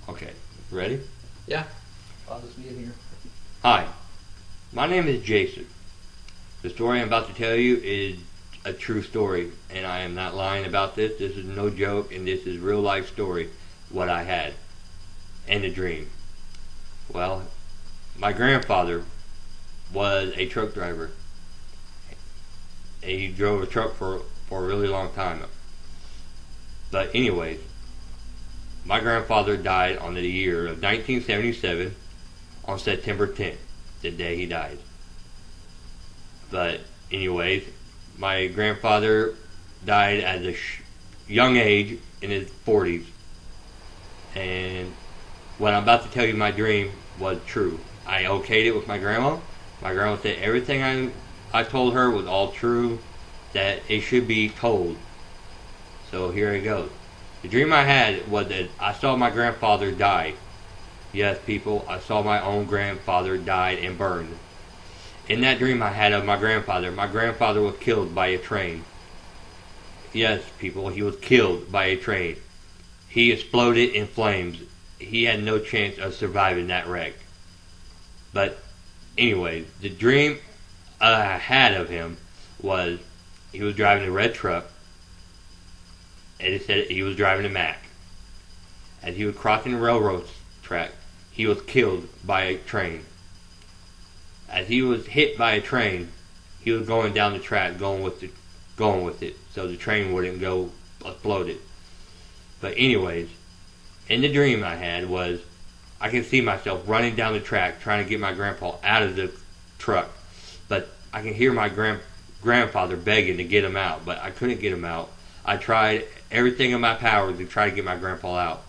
Okay, ready? Yeah. I'll just be in here. Hi, my name is Jason. The story I'm about to tell you is a true story, and I am not lying about this. This is no joke, and this is real life story, what I had, and a dream. Well, my grandfather was a truck driver. He drove a truck for a really long time. But anyways, my grandfather died on the year of 1977 on September 10th, the day he died. But anyways, my grandfather died at a young age in his 40s. And what I'm about to tell you, my dream was true. I okayed it with my grandma. My grandma said everything I told her was all true, that it should be told. So here it goes. The dream I had was that I saw my grandfather die. Yes, people, I saw my own grandfather die and burned. In that dream I had of my grandfather was killed by a train. Yes, people, he was killed by a train. He exploded in flames. He had no chance of surviving that wreck. But anyway, the dream I had of him was he was driving a red truck, and it said he was driving a Mack. As he was crossing the railroad track, he was killed by a train. As he was hit by a train, he was going down the track, going with it, so the train wouldn't go exploded. But anyways, in the dream I had was I can see myself running down the track trying to get my grandpa out of the truck, but I can hear my grandfather begging to get him out, but I couldn't get him out. I tried everything in my power to try to get my grandpa out.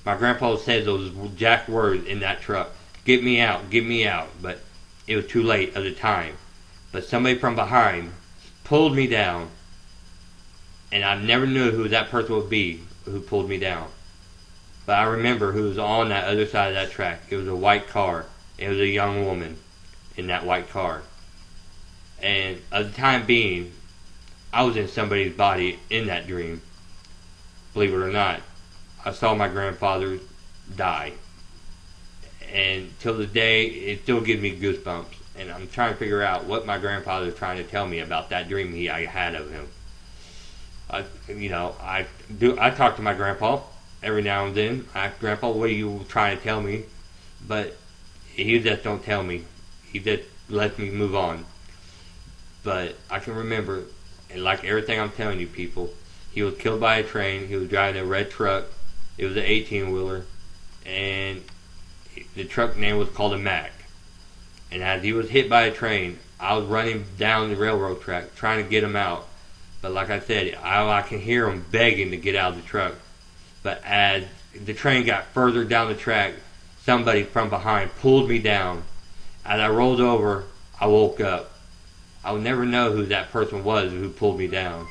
My grandpa said those exact words in that truck, get me out, but it was too late at the time. But somebody from behind pulled me down, and I never knew who that person would be who pulled me down. But I remember who was on that other side of that track. It was a white car. It was a young woman in that white car. And at the time being, I was in somebody's body in that dream. Believe it or not, I saw my grandfather die. And till the day, it still gives me goosebumps. And I'm trying to figure out what my grandfather is trying to tell me about that dream I had of him. I talk to my grandpa every now and then. I ask Grandpa, what are you trying to tell me? But he just don't tell me. He just lets me move on. But I can remember, and like everything I'm telling you people, he was killed by a train. He was driving a red truck. It was an 18-wheeler. And the truck name was called a Mack. And as he was hit by a train, I was running down the railroad track trying to get him out. But like I said, I can hear him begging to get out of the truck. But as the train got further down the track, somebody from behind pulled me down. As I rolled over, I woke up. I would never know who that person was who pulled me down.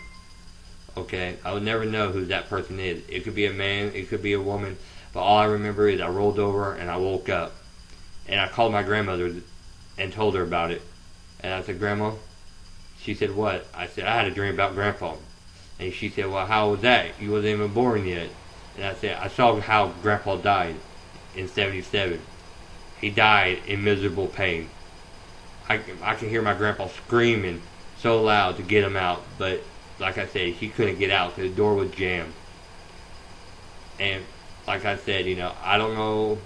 Okay? I would never know who that person is. It could be a man, it could be a woman. But all I remember is I rolled over and I woke up. And I called my grandmother and told her about it. And I said, Grandma? She said, what? I said, I had a dream about Grandpa. And she said, well, how was that? You wasn't even born yet. And I said, I saw how Grandpa died in 77. He died in miserable pain. I can hear my grandpa screaming so loud to get him out. But like I said, he couldn't get out because the door was jammed. And like I said, I don't know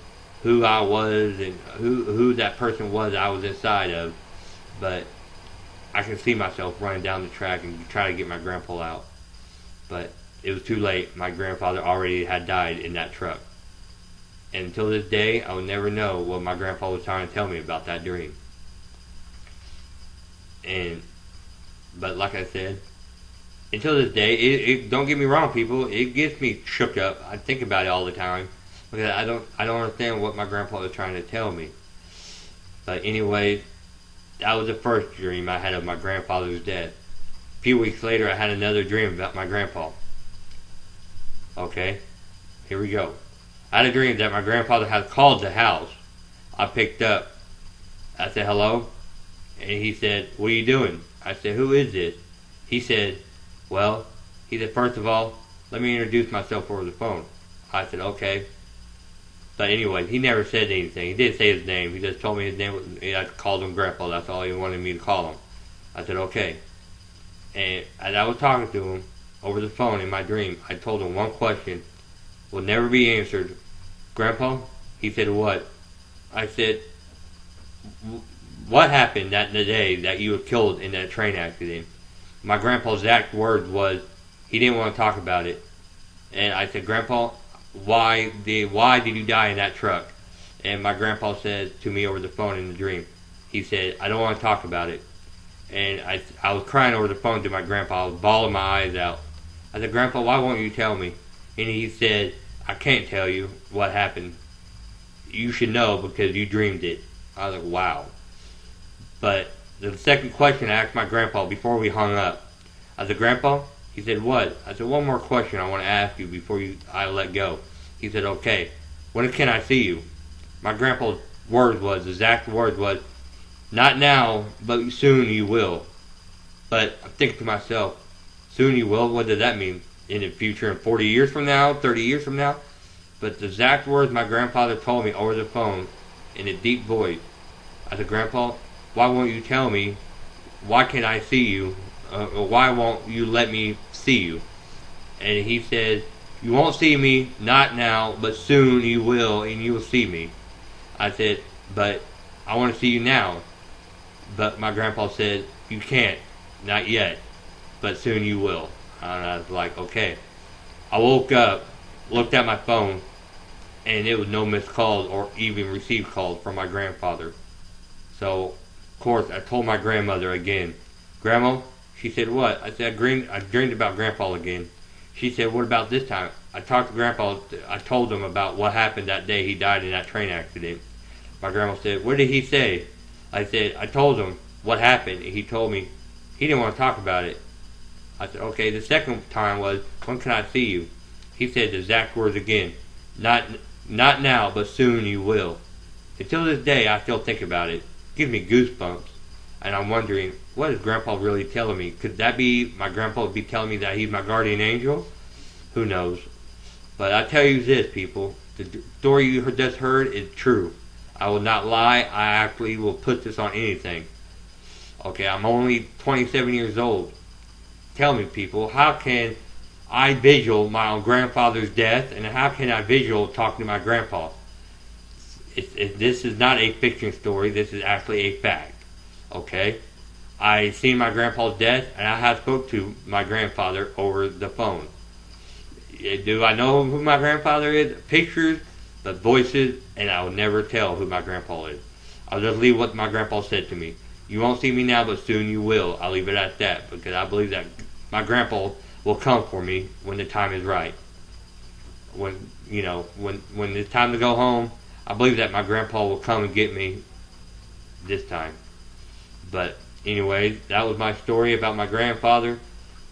who I was and who that person was I was inside of. But I can see myself running down the track and try to get my grandpa out. But it was too late. My grandfather already had died in that truck. And until this day, I will never know what my grandpa was trying to tell me about that dream. But like I said, until this day, it don't get me wrong, people. It gets me shook up. I think about it all the time because I don't understand what my grandpa was trying to tell me. But anyway, that was the first dream I had of my grandfather's death. A few weeks later, I had another dream about my grandpa. Okay, here we go. I had a dream that my grandfather had called the house. I picked up. I said, hello? And he said, what are you doing? I said, who is this? He said, first of all, let me introduce myself over the phone. I said, okay. But anyway, he never said anything. He didn't say his name. He just told me his name. I called him Grandpa. That's all he wanted me to call him. I said, okay. And as I was talking to him over the phone in my dream, I told him one question will never be answered. Grandpa? He said, what? I said, what happened that the day that you were killed in that train accident? My grandpa's exact words was, he didn't want to talk about it. And I said, Grandpa, why did you die in that truck? And my grandpa said to me over the phone in the dream, he said, I don't want to talk about it. And I was crying over the phone to my grandpa. I was bawling my eyes out. I said, Grandpa, why won't you tell me? And he said, I can't tell you what happened. You should know because you dreamed it. I was like, wow. But the second question I asked my grandpa before we hung up, I said, Grandpa? He said, what? I said, one more question I want to ask you before I let go. He said, okay. When can I see you? My grandpa's exact words was, not now, but soon you will. But I'm thinking to myself, soon you will? What does that mean? In the future, in 40 years from now, 30 years from now? But the exact words my grandfather told me over the phone in a deep voice. I said, Grandpa, why won't you tell me? Why can't I see you? Why won't you let me see you? And he said, you won't see me, not now, but soon you will, and you will see me. I said, but I want to see you now. But my grandpa said, you can't, not yet, but soon you will. And I was like, okay. I woke up, looked at my phone, and it was no missed calls or even received calls from my grandfather. So, of course, I told my grandmother again, Grandma? She said, what? I said, I dreamed about Grandpa again. She said, what about this time? I talked to Grandpa. I told him about what happened that day he died in that train accident. My grandma said, what did he say? I said, I told him what happened. He told me he didn't want to talk about it. I said, okay. The second time was, when can I see you? He said the exact words again, not now, but soon you will. Until this day, I still think about it. It gives me goosebumps. And I'm wondering, what is Grandpa really telling me? Could that be my grandpa be telling me that he's my guardian angel? Who knows? But I tell you this, people. The story you just heard is true. I will not lie. I actually will put this on anything. Okay, I'm only 27 years old. Tell me, people, how can I visual my own grandfather's death, and how can I visual talking to my grandpa? This is not a fiction story. This is actually a fact. Okay? I seen my grandpa's death, and I have spoke to my grandfather over the phone. Do I know who my grandfather is? Pictures, but voices, and I will never tell who my grandpa is. I'll just leave what my grandpa said to me. You won't see me now, but soon you will. I'll leave it at that, because I believe that my grandpa will come for me when the time is right. When it's time to go home, I believe that my grandpa will come and get me this time. But anyway, that was my story about my grandfather.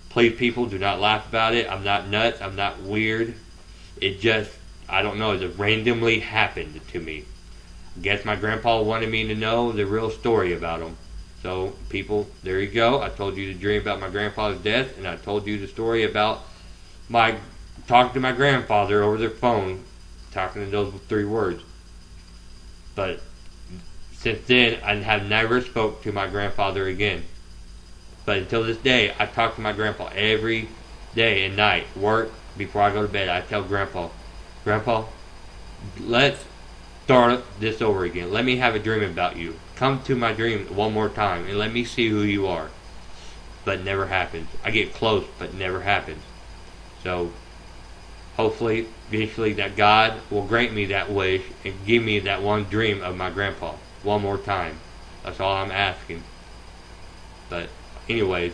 Please, people, do not laugh about it. I'm not nuts. I'm not weird. It just, I don't know, it just randomly happened to me. I guess my grandpa wanted me to know the real story about him. So, people, there you go. I told you the dream about my grandfather's death, and I told you the story about my talking to my grandfather over the phone, talking in those 3 words. But since then, I have never spoke to my grandfather again. But until this day, I talk to my grandpa every day and night. Work, before I go to bed, I tell Grandpa, let's start this over again. Let me have a dream about you. Come to my dream one more time and let me see who you are. But it never happens. I get close, but it never happens. So, hopefully, eventually, that God will grant me that wish and give me that one dream of my grandpa one more time. That's all I'm asking. But anyways,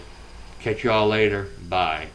catch you all later. Bye.